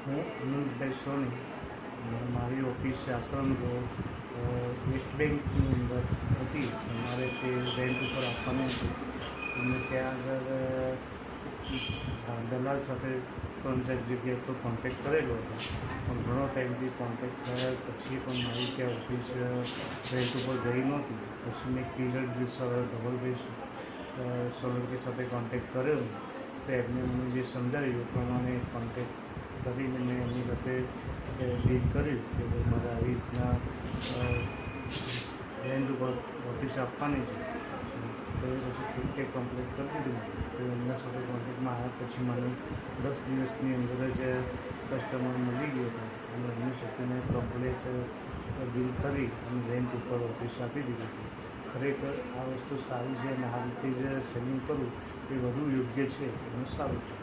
હું અનંતભાઈ સોની, મારી ઓફિસ આશ્રમ road waste બેંકની અંદર હતી. મારે તે રેન્ટ ઉપર આપવાની હતી. અને ત્યાં આગળ દલાલ સાથે 3-4 જગ્યાએ તો કોન્ટેક્ટ કરેલો હતો, પણ ઘણો ટાઈમથી કોન્ટેક્ટ થયા પછી પણ મારી ત્યાં ઓફિસ રેન્ટ ઉપર ગઈ નહોતી. પછી મેં ક્લિયર ધવલભાઈ સોલંકી સાથે કોન્ટેક્ટ કર્યો, તો એમને મને જે સમજાવ્યું એ પ્રમાણે કોન્ટેક્ટ કરીને મેં એમની સાથે ડીલ કર્યું કે મારે આવી રીતના રેન્ટ ઉપર ઓફિસ આપવાની છે. તો એ પછી ક્વિક કમ્પ્લીટ કરી દીધું. તો એમના સાથે કોન્ટેક્ટમાં આવ્યા પછી મને 10 દિવસની અંદર જ કસ્ટમર મળી ગયો હતો અને એમની સાથે મેં કમ્પ્લીટ ડીલ કરી અને રેન્ટ ઉપર ઓફિસ આપી દીધી હતી. ખરેખર આ વસ્તુ સારી છે અને આ રીતે જ સેલિંગ કરવું એ વધુ યોગ્ય છે અને સારું છે.